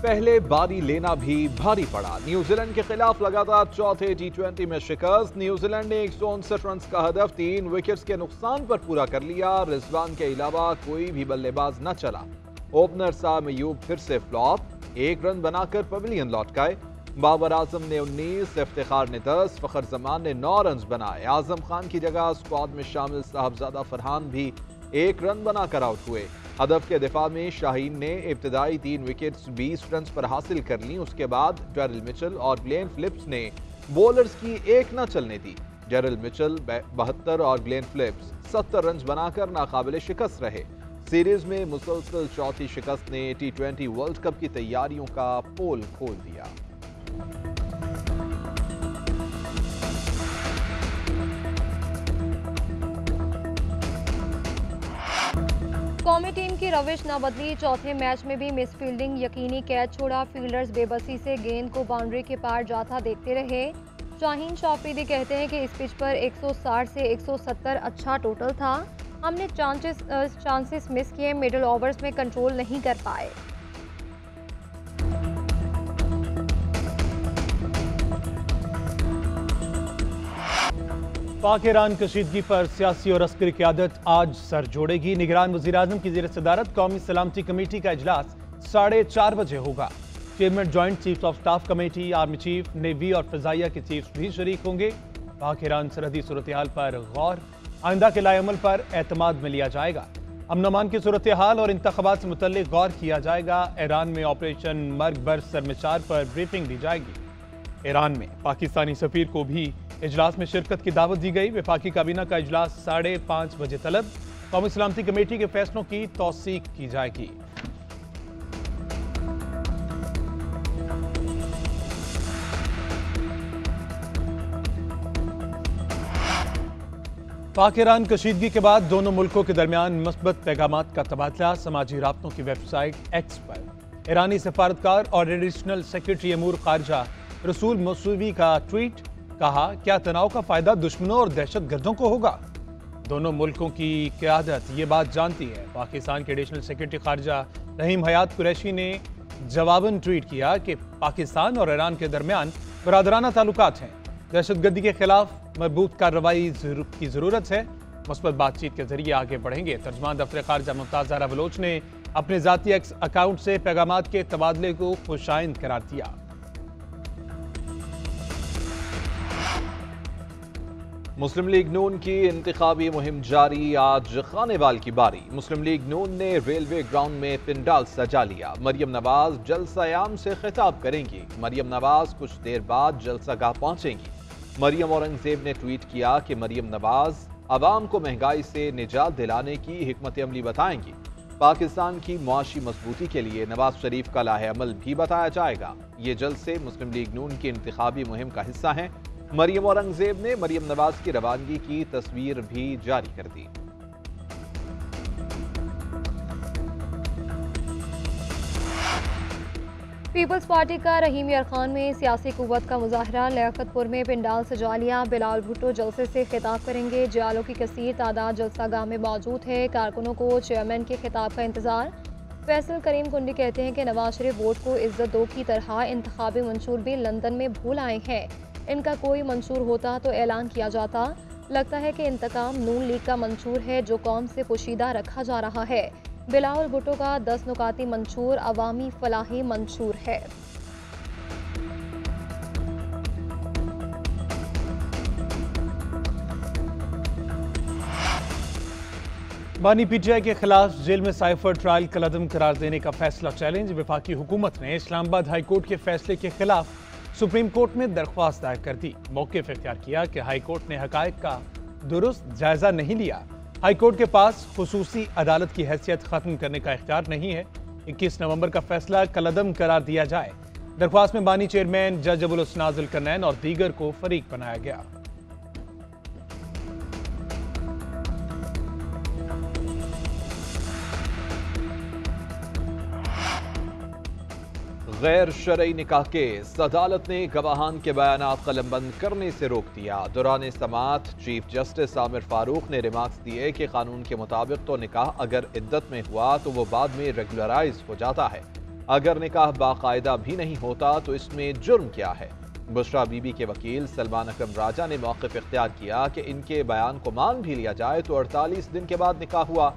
पहले बारी लेना भी भारी पड़ा। न्यूजीलैंड के खिलाफ लगातार चौथे टी20 में शिकस्त। न्यूजीलैंड ने 159 रन का हदफ 3 विकेट्स के नुकसान पर पूरा कर लिया। रिजवान के अलावा कोई भी बल्लेबाज न चला। ओपनर साम अयूब फिर से फ्लॉप, 1 रन बनाकर पवेलियन लौट गए। बाबर आजम ने 19, इफ्तिखार ने 10, फखर जमान ने 9 रन बनाए। आजम खान की जगह स्क्वाड में शामिल साहबजादा फरहान भी 1 रन बनाकर आउट हुए। हदफ के दिफा में शाहीन ने इब्तदाई 3 विकेट्स 20 रन पर हासिल कर ली। उसके बाद डेरिल मिचेल और ग्लेन फिलिप्स ने बॉलर्स की एक न चलने दी। डेरिल मिचेल 72 और ग्लेन फिलिप्स 70 रन बनाकर नाकाबिले शिकस्त रहे। सीरीज में मुसलसल चौथी शिकस्त ने टी20 वर्ल्ड कप की तैयारियों का पोल खोल दिया। कौमी टीम की रविश न बदली। चौथे मैच में भी मिस फील्डिंग यकीनी कैच छोड़ा। फील्डर्स बेबसी से गेंद को बाउंड्री के पार जाता देखते रहे। शाहीन शाफरीदी कहते हैं कि इस पिच पर 160 से 170 अच्छा टोटल था। हमने चांसेस मिस किए, मिडिल ओवर्स में कंट्रोल नहीं कर पाए। पाक ईरान कशीदगी पर सियासी और अस्करी क़यादत आज सर जोड़ेगी। निगरान वज़ीर-ए-आज़म की ज़ेर सदारत कौमी सलामती कमेटी का इजलास 4:30 बजे होगा। Chairman joint chief of staff committee, army chief, navy और फ़ज़ाइया के चीफ भी शरीक होंगे। पाक ईरान सरहदी सूरत हाल पर गौर, आइंदा के लाएअमल पर एतमाद में लिया जाएगा। अमन अमान की सूरत हाल और इंतखाबात से मुतल्लिक गौर किया जाएगा। ईरान में ऑपरेशन मर्ग बर्स सरमचार पर ब्रीफिंग दी जाएगी। ईरान में पाकिस्तानी सफीर को भी इजलास में शिरकत की दावत दी गई। वफाकी काबीना का इजलास 5:30 बजे तलब। कौमी सलामती कमेटी के फैसलों की तौसीक की जाएगी। पाक ईरान कशीदगी के बाद दोनों मुल्कों के दरमियान मस्बत पैगामात का तबादला। समाजी राब्तों की वेबसाइट एक्स पर ईरानी सफारतकार और एडिशनल सेक्रेटरी अमूर खारजा रसूल मसूवी का ट्वीट, कहा क्या तनाव का फायदा दुश्मनों और दहशत गर्दों को होगा। दोनों मुल्कों की क़यादत ये बात जानती है। पाकिस्तान के एडिशनल सेक्रेटरी खारजा रहीम हयात कुरैशी ने जवाबन ट्वीट किया कि पाकिस्तान और ईरान के दरमियान बरादराना ताल्लुकात हैं। दहशतगर्दी के खिलाफ मजबूत कार्रवाई की ज़रूरत है। मुस्बत बातचीत के जरिए आगे बढ़ेंगे। तर्जमान दफ्तर खारजा मुमताज़ ज़हरा बलोच ने अपने ज़ाती एक्स अकाउंट से पैगामात के तबादले को खुशाइंद करार दिया। मुस्लिम लीग नून की इंतखाबी मुहिम जारी। आज खानेवाल की बारी। मुस्लिम लीग नून ने रेलवे ग्राउंड में पिंडाल सजा लिया। मरियम नवाज जलसा-ए-आम से खिताब करेंगी। मरियम नवाज कुछ देर बाद जलसागाह पहुंचेंगी। मरियम औरंगजेब ने ट्वीट किया कि मरियम नवाज अवाम को महंगाई से निजात दिलाने की हिकमत अमली बताएंगी। पाकिस्तान की मुआशी मजबूती के लिए नवाज शरीफ का लाहे अमल भी बताया जाएगा। ये जलसे मुस्लिम लीग नून की इंतखाबी मुहिम का हिस्सा हैं। मरियम औरंगजेब ने मरियम नवाज की रवानगी की तस्वीर भी जारी कर दी। पीपल्स पार्टी का रहीम यार खान में सियासी कुव्वत का मुजाहरा। लियाकतपुर में पिंडाल सजा लिया। बिलाल भुट्टो जलसे से खिताब करेंगे। जियालों की कसीर तादाद जलसागाह में मौजूद है। कारकुनों को चेयरमैन के खिताब का इंतजार। फैसल करीम कुंडी कहते हैं कि नवाज शरीफ वोट को इज्जत दो की तरह इंतखाबी मंशूर भी लंदन में भूल आए हैं। इनका कोई मंशूर होता तो ऐलान किया जाता। लगता है कि इंतकाम नून लीग का मंशूर है जो कौम से पोशीदा रखा जा रहा है। बिलावल भुट्टो का 10 नुकाती मंशूर अवामी फलाही मंशूर है। बानी पीटीआई के खिलाफ जेल में साइफर ट्रायल कलअदम करार देने का फैसला चैलेंज। वफाकी हुकूमत ने इस्लामाबाद हाई कोर्ट के फैसले के खिलाफ सुप्रीम कोर्ट में दरख्वास्त दायर कर दी। मौक़िफ़ इख्तियार किया कि हाई कोर्ट ने हक़ाइक़ का दुरुस्त जायजा नहीं लिया। हाई कोर्ट के पास खुसूसी अदालत की हैसियत खत्म करने का इख्तियार नहीं है। 21 नवंबर का फैसला कलअदम करार दिया जाए। दरख्वास्त में बानी चेयरमैन जज अबुल हसन जुल्करनैन और दीगर को फरीक बनाया गया। गैर शरई निकाह केस। अदालत ने गवाहान के बयानात कलमबंद करने से रोक दिया। दौरान समाअत चीफ जस्टिस आमिर फारूक ने रिमार्क्स दिए कि कानून के मुताबिक तो निकाह अगर इद्दत में हुआ तो वो बाद में रेगुलराइज हो जाता है। अगर निकाह बाकायदा भी नहीं होता तो इसमें जुर्म क्या है? बुशरा बीबी के वकील सलमान अकरम राजा ने मौक़िफ़ इख्तियार किया कि इनके बयान को मान भी लिया जाए तो 48 दिन के बाद निकाह हुआ।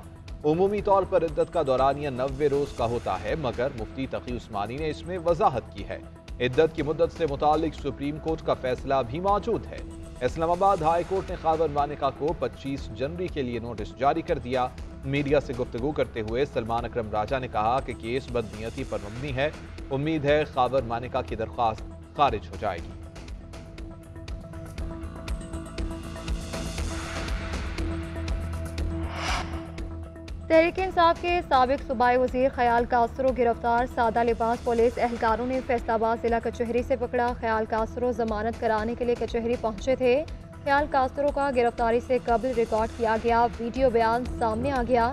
उमूमी तौर पर इद्दत का दौरानिया 90 रोज़ का होता है, मगर मुफ्ती तकी उस्मानी ने इसमें वजाहत की है। इद्दत की मुद्दत से मुतालिक सुप्रीम कोर्ट का फैसला भी मौजूद है। इस्लामाबाद हाई कोर्ट ने खावर मानिका को 25 जनवरी के लिए नोटिस जारी कर दिया। मीडिया से गुफ्तगू करते हुए सलमान अकरम राजा ने कहा कि केस बदनीयती पर मबनी है। उम्मीद है खावर मानिका की दरख्वास्त खारिज हो जाएगी। तहरीक इंसाफ के साबिक सूबाई वजीर ख्याल कासरो गिरफ्तार। सादा लिबास पुलिस एहलकारों ने फैसलाबाद जिला कचहरी से पकड़ा। ख्याल कासरो जमानत कराने के लिए कचहरी पहुंचे थे। ख्याल कासरो का गिरफ्तारी से कबल रिकॉर्ड किया गया वीडियो बयान सामने आ गया।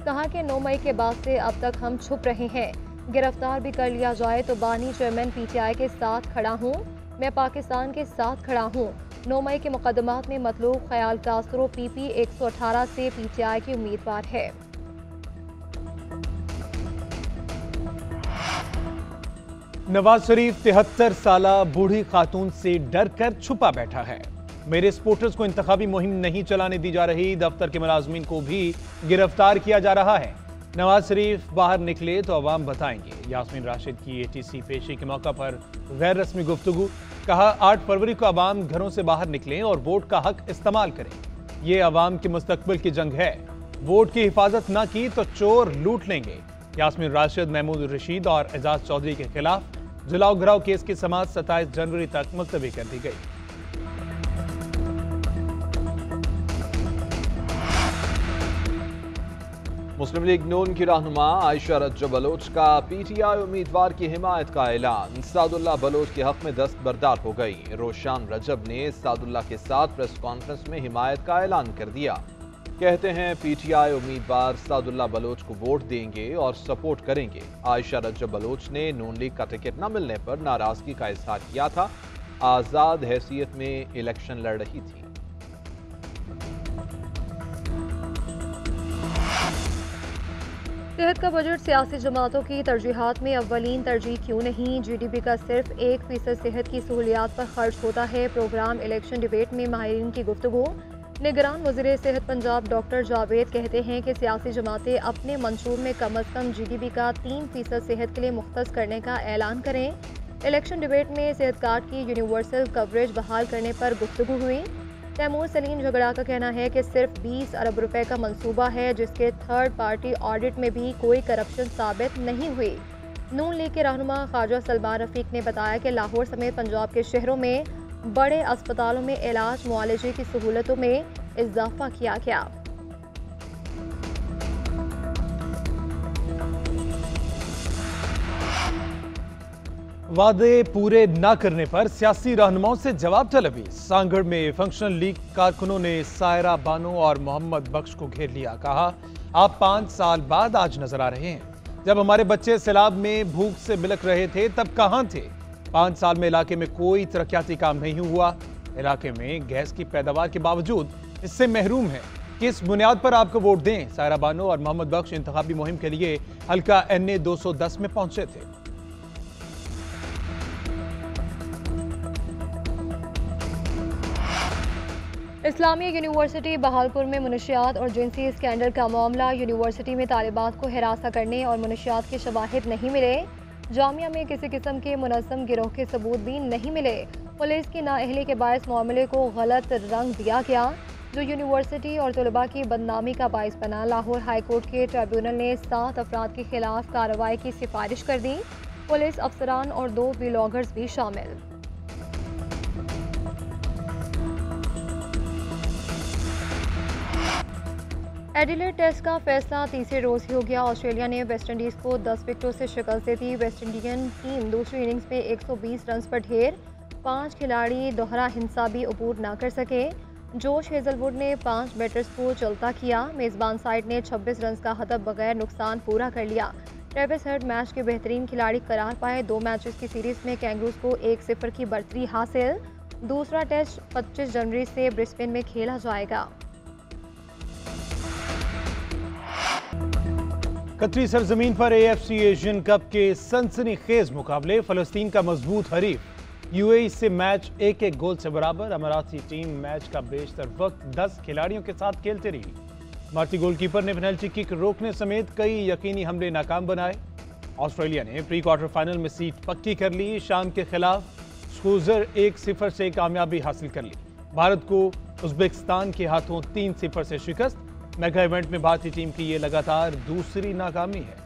कहा कि 9 मई के बाद से अब तक हम छुप रहे हैं। गिरफ्तार भी कर लिया जाए तो बानी चेयरमैन PTI के साथ खड़ा हूँ, मैं पाकिस्तान के साथ खड़ा हूँ। 9 मई के मुकदमात में मतलूब ख्याल कासरो PP 118 से PTI की उम्मीदवार है। नवाज शरीफ 73 साला बूढ़ी खातून से डर कर छुपा बैठा है। मेरे सपोर्टर्स को इंतखाबी मुहिम नहीं चलाने दी जा रही। दफ्तर के मुलाजमीन को भी गिरफ्तार किया जा रहा है। नवाज शरीफ बाहर निकले तो अवाम बताएंगे। यास्मीन राशिद की ATC पेशी के मौका पर गैर रस्मी गुफ्तगू। कहा 8 फरवरी को अवाम घरों से बाहर निकलें और वोट का हक इस्तेमाल करें। ये अवाम के मुस्तकबिल की जंग है। वोट की हिफाजत ना की तो चोर लूट लेंगे। यास्मीन राशिद, महमूद रशीद और एजाज चौधरी के खिलाफ जलाओ घराव केस की समाअत 27 जनवरी तक मुलतवी कर दी गई। मुस्लिम लीग नून की रहनुमा आयशा रज्जो बलोच का PTI उम्मीदवार की हिमायत का ऐलान। सादुल्लाह बलोच के हक में दस्तबरदार हो गई। रोशान रजब ने सादुल्लाह के साथ प्रेस कॉन्फ्रेंस में हिमायत का ऐलान कर दिया। कहते हैं PTI उम्मीदवार सादुल्लाह बलोच को वोट देंगे और सपोर्ट करेंगे। आयशा रज्जो बलोच ने नून लीग का टिकट न मिलने पर नाराजगी का इजहार किया था। आजाद हैसियत में इलेक्शन लड़ रही थी। सेहत का बजट सियासी जमातों की तरजीहात में अव्वलीन तरजीह क्यों नहीं? GDP का सिर्फ 1% सेहत की सहूलियात पर खर्च होता है। प्रोग्राम इलेक्शन डिबेट में माहिरीन की गुफ्तगू। निगरान वज़ीर सेहत पंजाब डॉक्टर जावेद कहते हैं कि सियासी जमातें अपने मंशूर में कम अज़ कम GDP का 3% सेहत के लिए मुख्तस करने का ऐलान करें। इलेक्शन डिबेट में सेहत कार्ड की यूनिवर्सल कवरेज बहाल करने पर गुफ्तगू हुई। तैमूर सलीम झगड़ा का कहना है कि सिर्फ 20 अरब रुपए का मंसूबा है, जिसके थर्ड पार्टी ऑडिट में भी कोई करप्शन साबित नहीं हुई। नून लीग के रहनुमा ख्वाजा सलमान रफीक ने बताया कि लाहौर समेत पंजाब के शहरों में बड़े अस्पतालों में इलाज मुआलजे की सहूलतों में इजाफा किया गया। वादे पूरे न करने पर सियासी रहनुमाओं से जवाब तलबी। सांगड़ में फंक्शनल लीग कारकुनों ने सायरा बानो और मोहम्मद बख्श को घेर लिया। कहा आप 5 साल बाद आज नजर आ रहे हैं। जब हमारे बच्चे सैलाब में भूख से बिलख रहे थे तब कहां थे? 5 साल में इलाके में कोई तरक्याती काम नहीं हुआ। इलाके में गैस की पैदावार के बावजूद इससे महरूम है। किस बुनियाद पर आपको वोट दें? सायरा बानो और मोहम्मद बख्श इंतखाबी मुहिम के लिए हल्का NA 210 में पहुंचे थे। इस्लामिया यूनिवर्सिटी बहालपुर में मुनशियात और जिनसी स्कैंडल का मामला। यूनिवर्सिटी में तालिबात को हिरासा करने और मुनशियात के शवाहिद नहीं मिले। जामिया में किसी किस्म के मुनज़्ज़म गिरोह के सबूत भी नहीं मिले। पुलिस की नाअहली के बायस मामले को गलत रंग दिया गया, जो यूनिवर्सिटी और तलबा की बदनामी का बायस बना। लाहौर हाई कोर्ट के ट्रिब्यूनल ने 7 अफराद के खिलाफ कार्रवाई की सिफारिश कर दी। पुलिस अफसरान और 2 व्लॉगर्स भी शामिल। एडिलेड टेस्ट का फैसला तीसरे रोज ही हो गया। ऑस्ट्रेलिया ने वेस्ट इंडीज़ को 10 विकेटों से शिकस्त दे दी। वेस्ट इंडियन टीम दूसरी इनिंग्स में 120 रन पर ढेर। 5 खिलाड़ी दोहरा हिंसा भी अबूर ना कर सके। जोश हेजलवुड ने 5 बैटर्स को चलता किया। मेज़बान साइड ने 26 रन का हदफ बगैर नुकसान पूरा कर लिया। ट्रेविस हेड मैच के बेहतरीन खिलाड़ी करार पाए। 2 मैचेस की सीरीज में कैंगरूज को 1-0 की बढ़तरी हासिल। दूसरा टेस्ट 25 जनवरी से ब्रिस्बेन में खेला जाएगा। कतरी सरजमीन पर AFC एशियन कप के सनसनीखेज मुकाबले। फलस्तीन का मजबूत हरीफ UAE से मैच 1-1 गोल से बराबर। अमाराती टीम मैच का बेशतर वक्त 10 खिलाड़ियों के साथ खेलते रही। भारतीय गोलकीपर ने पेनल्टी किक रोकने समेत कई यकीनी हमले नाकाम बनाए। ऑस्ट्रेलिया ने प्री क्वार्टर फाइनल में सीट पक्की कर ली। शाम के खिलाफ स्कूजर 1-0 से कामयाबी हासिल कर ली। भारत को उज्बेकिस्तान के हाथों 3-0 से शिकस्त। मेगा इवेंट में भारतीय टीम की ये लगातार दूसरी नाकामी है।